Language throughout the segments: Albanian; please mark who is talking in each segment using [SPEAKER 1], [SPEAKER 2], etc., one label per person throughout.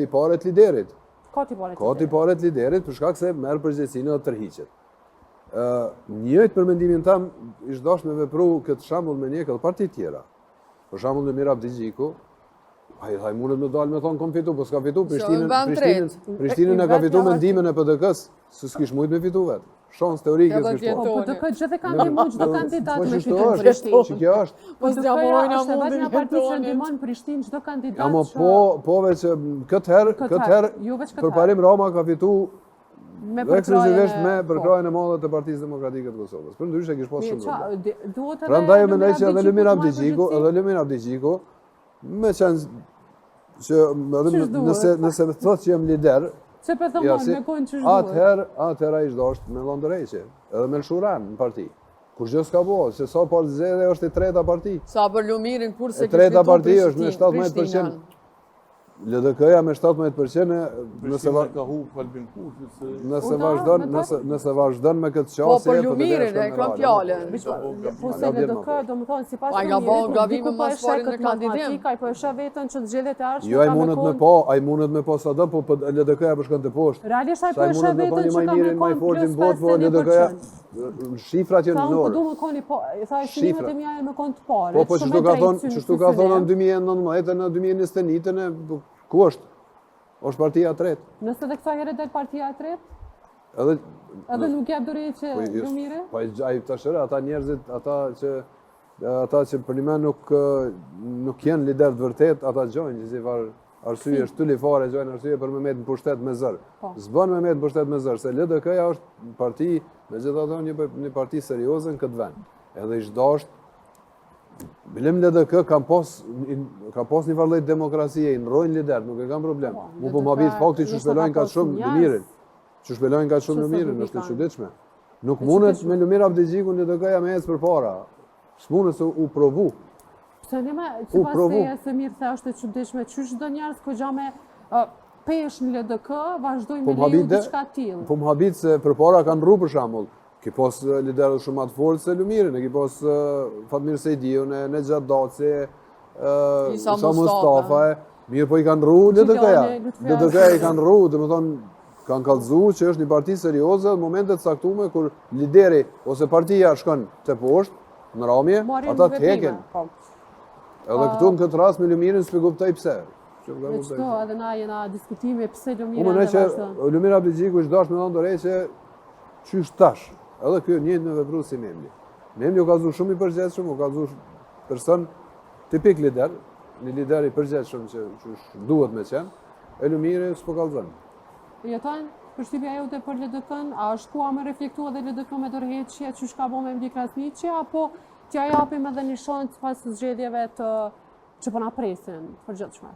[SPEAKER 1] tiparet liderit.
[SPEAKER 2] Ka tiparet
[SPEAKER 1] Ka tiparet liderit për shkak se merr përgjegjësinë dhe tërhiqet. Njëjtë për mendimin tam ish dash me vepru këtë shembull me një këtë parti tjera. Për shembull Lumir Abdi Gjiku, ai mundet me dalë me thonë kom fitu, po s'ka fitu Prishtinën e ka fitu me ndihmën e PDK-s, se s'kish mujt me fitu vetë. Shans teorike s'kish po.
[SPEAKER 2] Po PDK gjithë e kanë ndihmuar çdo kandidat me
[SPEAKER 1] fitu
[SPEAKER 2] në Prishtinë.
[SPEAKER 1] Kjo është.
[SPEAKER 2] Po s'gjavojnë është vetëm një parti që ndihmon Prishtinë çdo kandidat.
[SPEAKER 1] Ama po veç këtë herë përparim Rama ka fitu ekskluzivisht me përkrajën e madhe të Partisë Demokratike të Kosovës. Përndryshe kish pas shumë problem. Prandaj mendoj që edhe Lumir Abdi Gjiku, me qenë që nëse thotë që jem lider, atëherë ai dosht me dhëndërheqje, edhe me lshuran në parti. Kur gjë s'ka bo, se sa partë zedhe është e treta parti.
[SPEAKER 3] Sa për Lumirin kur se
[SPEAKER 1] kishë treta parti është me 17%. LDK-ja me 17% nëse vazhdon me këtë qasje...
[SPEAKER 3] Po për Lumirin e këm fjallën.
[SPEAKER 2] Po se LDK, do më thonë, si pas Lumirin, ku po e shë këtë matematika, po e shë vetën që të gjellet e arshme ka me konë...
[SPEAKER 1] Ai mundet me po sa do, po LDK-ja përshkën të poshtë.
[SPEAKER 2] Realisht ai po e shë vetën që ka me konë plus 51%.
[SPEAKER 1] Shifrat janë në orë.
[SPEAKER 2] Sa unë po du më koni, sa e shinimet e mja e me konë të pare.
[SPEAKER 1] Po qështu ka thonë në 2019, në 2021, ku është? është partia e tretë.
[SPEAKER 2] Nëse dhe kësa herë del partia e tretë? Edhe nuk jep dorëheqje Lumire?
[SPEAKER 1] Po ai tashëra ata njerëzit, ata që për një men nuk janë lider të vërtet, ata gjojnë, që si farë arsye shtyli fare, gjojnë arsye për me metë në pushtet me zër. S'bën me metë në pushtet me zër, se LDK-ja është parti, me gjitha të një parti serioze në këtë vend. Edhe i shdasht, bilim LDK ka pas një farlejt demokracie, i nërojnë lider, nuk e kam problem. Mu po ma bitë fakti që shpelojnë ka shumë Lumirin. Që shpelojnë ka shumë Lumirin, është të quditshme. Nuk mundet me Lumir Abdi Gjiku LDK-ja me ecë për para. S'mundet se u provu.
[SPEAKER 2] Pse njëme, që pas teje se mirë the është të quditshme, që shdo njerës këgja me pesh në LDK, vazhdojnë me leju diçka t'ilë.
[SPEAKER 1] Po më habit se për para kanë rru për shambull. Ki pos liderët shumë atë fortë se Lumirin, ki pos Fatmir Sejdiun, Nejat Daci, Isa Mustafa, mirë po i kanë rru LDK-ja. LDK-ja i kanë rru, dhe më thonë, kanë kallëzu që është një parti serioze në momentet saktume kur lideri ose partia shkon të poshtë, në ramje, ata të heken. Edhe këtu në këtë rast me Lumirin s'pe kuptoj pse.
[SPEAKER 2] Dhe qëto edhe na jena diskutimi pse Lumirin dhe vazhdo.
[SPEAKER 1] Lumir Abdi Gjiku është dash me thonë dorëheqje qysh tash. Edhe kjo njëjtë me vepru si Memli. Memli u ka zu shumë i përgjithshëm, u ka zu person tipik lider, një lider i përgjithshëm që duhet me qenë, e Lumiri s'po kallzon.
[SPEAKER 2] Jeton, përshtypja jote për LDK-n, a është kua me reflektu edhe LDK me dorëheqje që shka bo me Memli Krasniqi, apo t'ja japim edhe një shansë pas zgjedhjeve që po na presin përgjithshme?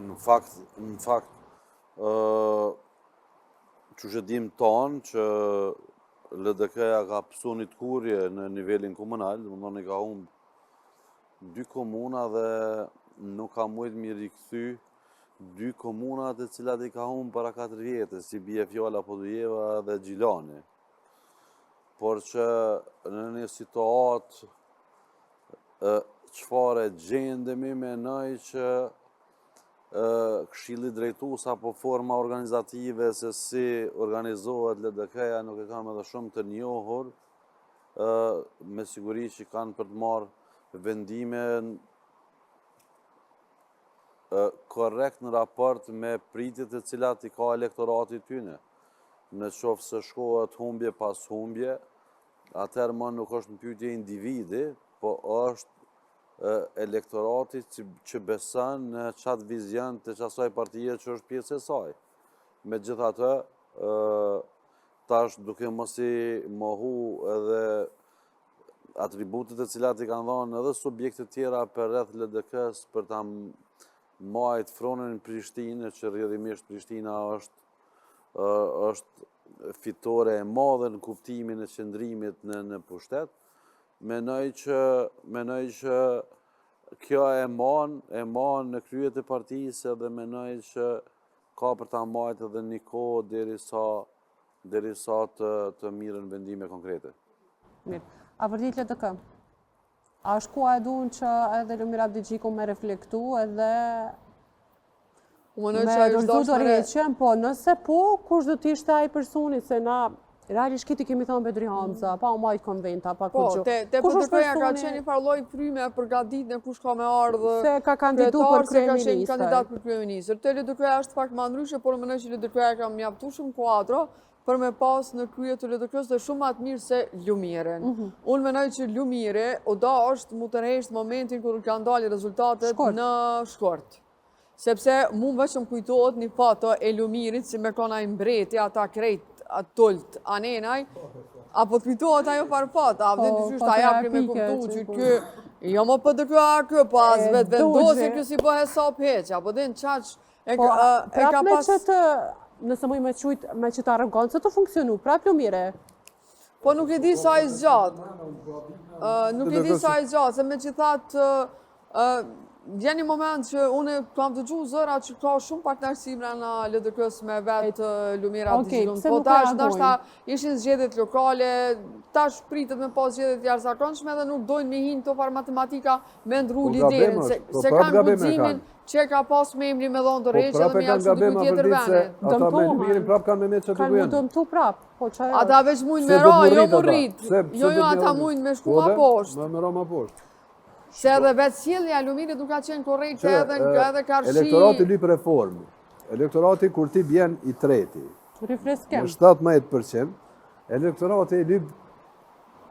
[SPEAKER 4] Në fakt, që shëdim tonë që LDK-ja ka pësu një të kurje në nivelin komunal, më ndonë i ka umbë 2 komuna dhe nuk ka mujtë mi rikëthy 2 komunat e cilat i ka umbë para 4 vjetë, si bje Fjolla Podujeva dhe Gjilani. Por që në një situatë qëfare gjendemi me nëj që Këshilli drejtues apo forma organizative se si organizohet LDK-ja nuk e kam edhe shumë të njohur, me siguri që kanë për të marrë vendime korrekt në raport me pritjet e cilat i ka elektorati tyne. Në qoftë se shkohet humbje pas humbje, atëherë më nuk është në pyetje individi, po është elektorati që beson në qatë vizion të qasaj partije që është pjesë e saj. Me gjitha të, tash duke mos i mohu edhe atributet e cilat i kanë dhënë edhe subjekte tjera për rreth LDK-s për ta majt fronën në Prishtinë, që rrjedhimisht Prishtina është fitore e madhe në kuptimin e qëndrimit në pushtet. Menoj që kjo e man në kryet e partisë dhe menoj që ka për ta majtë edhe një kohë derisa të mirën vendime konkrete.
[SPEAKER 2] Mirë. A vërtet LDK? A është koha e duhur që edhe Lumir Abdi Gjiku me reflektu edhe
[SPEAKER 3] Unë mendoj
[SPEAKER 2] Me
[SPEAKER 3] që ajo është
[SPEAKER 2] dorëzu
[SPEAKER 3] dashmëre.
[SPEAKER 2] dorëheqjen, po nëse po, kush do t'ishte ai personi, se na realisht kiti kemi thënë Bedri Hamza, pa u majt konventa, pa
[SPEAKER 3] Po,
[SPEAKER 2] kur gjë.
[SPEAKER 3] te
[SPEAKER 2] Kush është
[SPEAKER 3] PDK-ja ka
[SPEAKER 2] personi-
[SPEAKER 3] qenë një farlloj fryme për gatitjen e kush ka me ardhë.
[SPEAKER 2] Se ka kandidu për
[SPEAKER 3] kryetar, se ka qenë kandidat
[SPEAKER 2] kryeministër.
[SPEAKER 3] për kryeministër. Te LDK-ja është pak më ndryshe, por mendoj që LDK-ja ka mjaftueshëm kuadro për me pas në krye të LDK-s dhe shumë atë mirë se Lumiren. Unë mendoj që Lumire oda është mu tërheqë momentin kur kanë dalë rezultatet
[SPEAKER 2] Shkort.
[SPEAKER 3] në Shkort. Sepse mu vetëm kujtohet një foto e Lumirit si me kona i mbreti, ata krejt, atult, anenaj, apo të kujtohet ajo par foto, a vëdhe të qyshtë aja kemi kuptu që kë, jo më PDK-a kë, pas vetë vendosi kë si po hesap heq, apo dhe në qaq e
[SPEAKER 2] Po,
[SPEAKER 3] ka
[SPEAKER 2] prap me
[SPEAKER 3] pas...
[SPEAKER 2] që të, nëse muj me qujt, me që të arrogancë të funksionu, prap Lumire.
[SPEAKER 3] Po nuk e di sa i zgjatë. Nuk e di sa i zgjatë, se me që thatë, vjen një moment që unë kam të gjuhë zëra që ka shumë partnerësi në LDK-s me vetë Lumira Dizilun.
[SPEAKER 2] pse
[SPEAKER 3] Po
[SPEAKER 2] nuk
[SPEAKER 3] tash,
[SPEAKER 2] reagojnë?
[SPEAKER 3] ndoshta ishin zgjedhjet lokale, tash pritet me pas zgjedhjet jashtëzakonshme dhe nuk dojnë me hinë këto farë matematika me ndru
[SPEAKER 1] Po,
[SPEAKER 3] liderin.
[SPEAKER 1] gabim është, po,
[SPEAKER 3] Se
[SPEAKER 1] prap
[SPEAKER 3] kanë
[SPEAKER 1] gabim e
[SPEAKER 3] guximin
[SPEAKER 1] kanë.
[SPEAKER 3] që ka pas me emri me dhonë të reqe
[SPEAKER 1] prap
[SPEAKER 3] dhe
[SPEAKER 1] e
[SPEAKER 3] me
[SPEAKER 1] kanë
[SPEAKER 3] jakë shumë
[SPEAKER 1] gabim
[SPEAKER 3] dikuj tjetër
[SPEAKER 1] vërtet se
[SPEAKER 3] vene.
[SPEAKER 1] ata me
[SPEAKER 2] Dëmtohen.
[SPEAKER 1] Lumirin prap kanë me me që të
[SPEAKER 2] Kanë mu
[SPEAKER 1] bëjnë.
[SPEAKER 2] dëmtu prap, po që ajo.
[SPEAKER 3] Ata veç mujnë
[SPEAKER 1] Pse
[SPEAKER 3] me
[SPEAKER 1] do
[SPEAKER 3] ra,
[SPEAKER 1] të
[SPEAKER 3] jo
[SPEAKER 1] rrit
[SPEAKER 3] mu
[SPEAKER 1] ata?
[SPEAKER 3] rrit.
[SPEAKER 1] Pse
[SPEAKER 3] Jo,
[SPEAKER 1] do
[SPEAKER 3] jo,
[SPEAKER 1] të
[SPEAKER 3] ata
[SPEAKER 1] rrit?
[SPEAKER 3] mujnë me shku
[SPEAKER 1] Po
[SPEAKER 3] ma
[SPEAKER 1] dhe,
[SPEAKER 3] poshtë.
[SPEAKER 1] Me ra ma poshtë.
[SPEAKER 3] Se edhe vetë sjellja e Lumirit nuk ka qenë korrekte edhe karshi...
[SPEAKER 1] Elektorati lyp reformë. Elektorati kur ti bjen i treti,
[SPEAKER 2] Rifreskem.
[SPEAKER 1] në 17%, elektorati lyp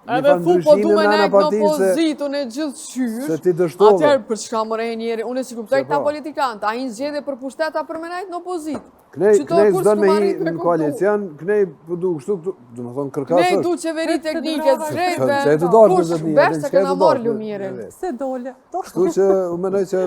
[SPEAKER 3] Edhe thu po du me nek në opozitën e gjithë qysh,
[SPEAKER 1] se ti dështove.
[SPEAKER 3] atëherë për çka më rejë njeri, unë e si kuptoj këta
[SPEAKER 1] po.
[SPEAKER 3] politikantë, a hinë zgjedhje për pushteta për me nejtë në opozitë.
[SPEAKER 1] Knej s'don me hi në koalicion, knej po du kështu këtu, do të thonë kërkas
[SPEAKER 3] Knej
[SPEAKER 1] është.
[SPEAKER 3] du qeveri teknike,
[SPEAKER 1] Se
[SPEAKER 3] drejtve,
[SPEAKER 1] e të dalë
[SPEAKER 3] kush
[SPEAKER 1] për
[SPEAKER 3] vesh se këna marrë Lumirin.
[SPEAKER 2] Se dole.
[SPEAKER 1] Kështu që u mendoj që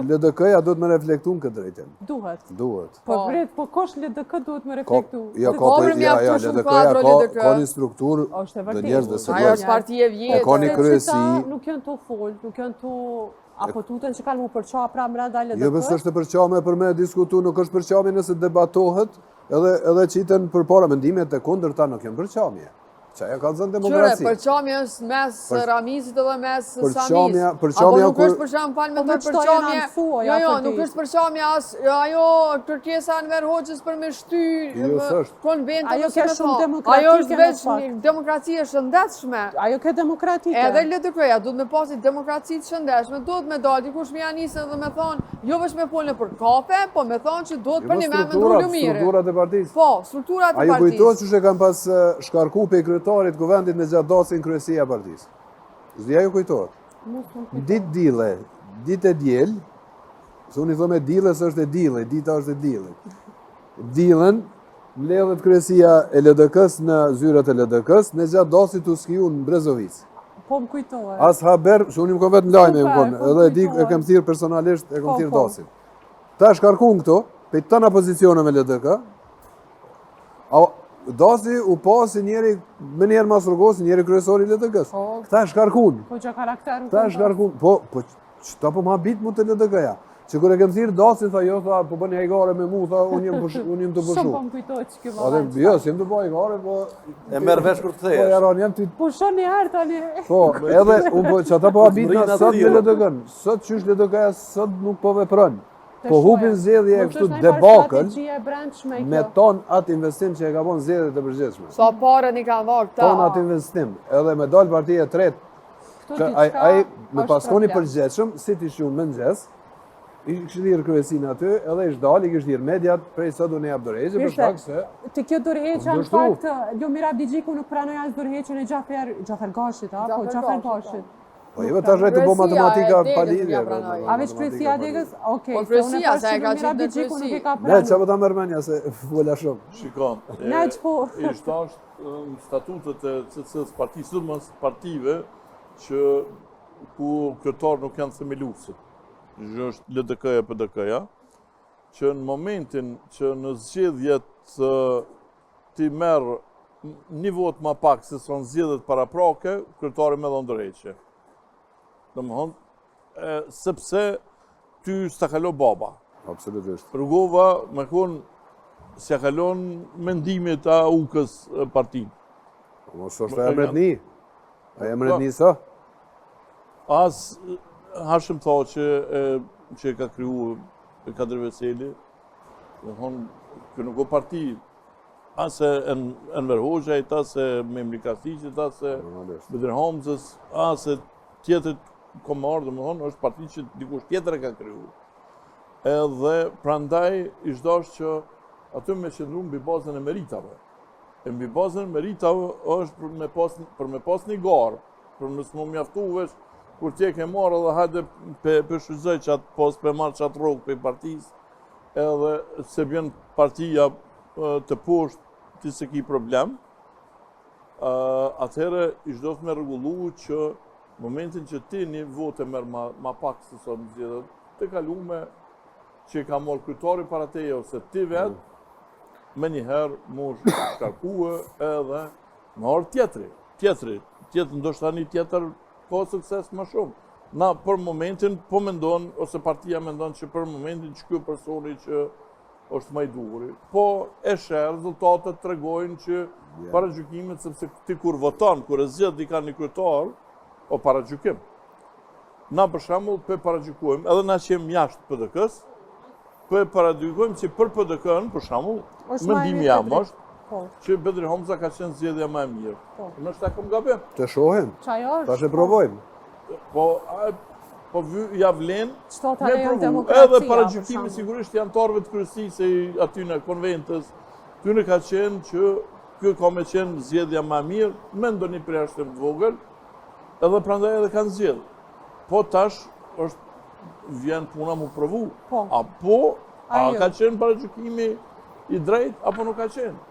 [SPEAKER 1] LDK-ja duhet me reflektu në këtë drejtim.
[SPEAKER 2] Duhet.
[SPEAKER 1] Duhet.
[SPEAKER 2] Po vret, po kosh LDK duhet me
[SPEAKER 1] Ka,
[SPEAKER 2] reflektu.
[SPEAKER 1] ja, ka,
[SPEAKER 3] Po,
[SPEAKER 1] po,
[SPEAKER 3] për
[SPEAKER 1] ja,
[SPEAKER 3] mjaftueshëm
[SPEAKER 1] LDK-ja
[SPEAKER 3] kuadro LDK.
[SPEAKER 1] ka një strukturë
[SPEAKER 2] Është e
[SPEAKER 1] dhe
[SPEAKER 2] vërtetë.
[SPEAKER 1] njerëz dhe se
[SPEAKER 3] Ajo është parti e vjetë.
[SPEAKER 1] ka një
[SPEAKER 2] Se
[SPEAKER 1] kryesi.
[SPEAKER 2] qëta nuk janë të full, nuk janë të... Apo tutën që kanë mu përqa pra mrenda LDK.
[SPEAKER 1] Jo, bësë është përqame për me diskutu, nuk është përqame nëse debatohet, edhe qiten për para mendimet e kundër ta nuk janë përqamje. Qaja ka zënë
[SPEAKER 3] Qyre,
[SPEAKER 1] demokraci.
[SPEAKER 3] përqamja është mes Ramizit edhe mes Samis.
[SPEAKER 1] Përqamja
[SPEAKER 3] Apo nuk
[SPEAKER 1] kur-
[SPEAKER 3] është përqam
[SPEAKER 2] Po
[SPEAKER 3] parlamentar
[SPEAKER 2] me qëto janë
[SPEAKER 3] përqamje.
[SPEAKER 2] anësua,
[SPEAKER 3] Jo,
[SPEAKER 2] ja,
[SPEAKER 3] jo,
[SPEAKER 2] për
[SPEAKER 3] nuk
[SPEAKER 2] ti.
[SPEAKER 3] është përqamja as ajo kërkesa Enver Hoxhës për me shty
[SPEAKER 1] Jo, s'është.
[SPEAKER 3] konventin.
[SPEAKER 2] Ajo
[SPEAKER 3] ose
[SPEAKER 2] ke
[SPEAKER 3] me
[SPEAKER 2] shumë
[SPEAKER 3] thonë.
[SPEAKER 2] demokratike
[SPEAKER 3] Ajo është
[SPEAKER 2] në
[SPEAKER 3] veç
[SPEAKER 2] fakt.
[SPEAKER 3] një demokraci e shëndetshme.
[SPEAKER 2] Ajo ke demokratike.
[SPEAKER 3] Edhe LDK-ja duhet me pasi demokraci të shëndetshme, duhet me dalë dikush me janisën dhe me thonë, jo veç me folën për kafe, po me thonë që duhet për një me ndru Lumirin.
[SPEAKER 1] Strukturat e partisë.
[SPEAKER 3] Po, strukturat e
[SPEAKER 1] Ajo kujtohet
[SPEAKER 3] partisë.
[SPEAKER 1] që kanë pas shkarku pe kryetarit kuvendit në gjatë dasin kryesia e partisë. Zdi ajo kujtohet. Ditë dile, ditë e djel, se unë i thome dile së është e dile, dita është e dile. Dilen, mbledhet kryesia e LDK-s në zyrat e LDK-s, në gjatë dasit të skiju në Brezovic.
[SPEAKER 2] Po më kujtohet.
[SPEAKER 1] As haber, se unë im kom vetë në lajme,
[SPEAKER 2] Super, po
[SPEAKER 1] edhe e di e
[SPEAKER 2] kujtohet.
[SPEAKER 1] kam thirë personalisht, e kam
[SPEAKER 2] Po,
[SPEAKER 1] thirë
[SPEAKER 2] po.
[SPEAKER 1] dasin. Ta shkarkun këto, pe tëna pozicioneve LDK, dasi u pa si njeri, me njerë mas rrugos, njeri kryesori LDK-s.
[SPEAKER 2] Po.
[SPEAKER 1] Këta shkarkun,
[SPEAKER 2] Po që karakterin.
[SPEAKER 1] këta shkarkun, po qëta po ma bit mu të LDK-ja. Që kër e kem thirë dasin, tha jo, tha, po bëni hajgare me mu, tha, unë jem të
[SPEAKER 2] Shumë
[SPEAKER 1] përshu.
[SPEAKER 2] po më kujtohet që kjo
[SPEAKER 1] Ate,
[SPEAKER 2] vallë.
[SPEAKER 1] jo, si jem të bëj hajgare, po...
[SPEAKER 4] E merr vesh kur të
[SPEAKER 1] Po,
[SPEAKER 4] thejesh.
[SPEAKER 1] jaron, jem të
[SPEAKER 2] Po shon një herë tani.
[SPEAKER 1] Po, edhe unë po që ata po habit
[SPEAKER 4] Mrinë
[SPEAKER 1] na
[SPEAKER 4] atë
[SPEAKER 1] sot me
[SPEAKER 4] tjera.
[SPEAKER 1] LDK-n. Sot qysh LDK-ja sot nuk po vepron.
[SPEAKER 2] Të
[SPEAKER 1] Po
[SPEAKER 2] shoja.
[SPEAKER 1] hupin zgjedhje e
[SPEAKER 2] Mos
[SPEAKER 1] kështu
[SPEAKER 2] është ndonjë
[SPEAKER 1] debakël
[SPEAKER 2] strategji e brendshme
[SPEAKER 1] me
[SPEAKER 2] kjo.
[SPEAKER 1] ton atë investim që e ka bon zgjedhjet e përgjithshme.
[SPEAKER 3] Sa parën i kanë dha këta.
[SPEAKER 1] Ton atë investim. Edhe me dal partia e tretë,
[SPEAKER 2] Këto
[SPEAKER 1] që
[SPEAKER 2] diçka
[SPEAKER 1] ai me
[SPEAKER 2] është
[SPEAKER 1] paskoni
[SPEAKER 2] problem.
[SPEAKER 1] përgjithshëm, si ti shumë mëngjes, i kishte dhirë kryesin aty, edhe ish dal, i kishte dhirë mediat, prej sot unë jap dorëheqje për
[SPEAKER 2] Ishte,
[SPEAKER 1] shkak se
[SPEAKER 2] Të kjo dorëheqja në
[SPEAKER 1] Ndështru.
[SPEAKER 2] fakt, Lumira Abdigjiku nuk pranoi as dorëheqjen e Gjafer Gashit, a? Po Gjafer Gashit.
[SPEAKER 1] po jo tash të bo matematika pa lidhje.
[SPEAKER 2] A veç kryesia e Degës? Okej.
[SPEAKER 3] Po
[SPEAKER 2] se
[SPEAKER 3] kryesia,
[SPEAKER 2] unë e
[SPEAKER 3] se e ka
[SPEAKER 2] Lumira
[SPEAKER 3] qenë në
[SPEAKER 2] Abdigjiku nuk e
[SPEAKER 3] kryesi.
[SPEAKER 2] ka
[SPEAKER 1] Ne çfarë
[SPEAKER 2] pranuar.
[SPEAKER 1] ta mërmenja se vola shumë.
[SPEAKER 5] Shikon,
[SPEAKER 2] Neq po.
[SPEAKER 5] ishtë ashtë në statutet e CC-s partisë, sëmës partive që ku kryetar nuk janë themelusit, që është LDK-ja, PDK-ja, që në momentin që në zgjedhjet ti merë një vot ma pak se son zgjedhjet para prake, kryetari me dhënë dorëheqje. Domethënë, sepse ty s'ta kalo baba.
[SPEAKER 1] Absolutisht.
[SPEAKER 5] Rrugova me konë s'ja kalon mendimet a ukës partin.
[SPEAKER 1] Mos është e emretni. A emretni sa?
[SPEAKER 5] As Hashim tha që e ka kriju për Kadir Veseli, kë nuk o parti, ase Enver Hoxhajt, ase Memri Krasniqit, ase Bedir Hamzës, ase tjetër komar, është parti që dikush tjetër e ka kriju. Edhe prandaj ishdash që aty me qëndru mbi bazën e meritave. E mbi bazën e meritave është për me pas një garë, për nësë më mjaftu vesh, kur tje ke marrë edhe hajde për shuzoj që atë post për marrë që atë rogë për partisë, edhe se bjen partia të poshtë, ti se ki problem, atëherë ishdosh me rregullu që momentin që ti një vote merë ma pak se sot në zjedhët, të kalume që ka morë kryetari para teje ose ti vetë, me njëherë mu shkarkue edhe në orë tjetëri, ndoshta një tjetër ka sukses më shumë. Na për momentin po mendon, ose partia mendon që për momentin që kjo personi që është më i duhuri, po e sheh rezultatet tregojnë që para gjykimit, sepse ti kur voton, kur e zgjedh dika një kryetar, o para gjykim. Na për shembull po paragjykojmë, edhe na që jemi jashtë PDK-s, po paragjykojmë që për PDK-n, për shembull, mendimi jam është që Bedri Hamza ka qenë zgjedhja më e mirë. Nështë ta kam gabim.
[SPEAKER 1] Të shohim, tash e provojmë.
[SPEAKER 5] Po ja vlen
[SPEAKER 2] me provu.
[SPEAKER 5] Edhe paragjykimi sigurisht janë anëtarëve të kryesisë aty në konventës, tyne ka qenë që kjo ka me qenë zgjedhja më e mirë, me ndonjë përjashtim të vogël, edhe prandaj edhe kanë zgjedhë. Po tash vjen puna mu provu. A ka qenë paragjykimi i drejt, apo nuk ka qenë?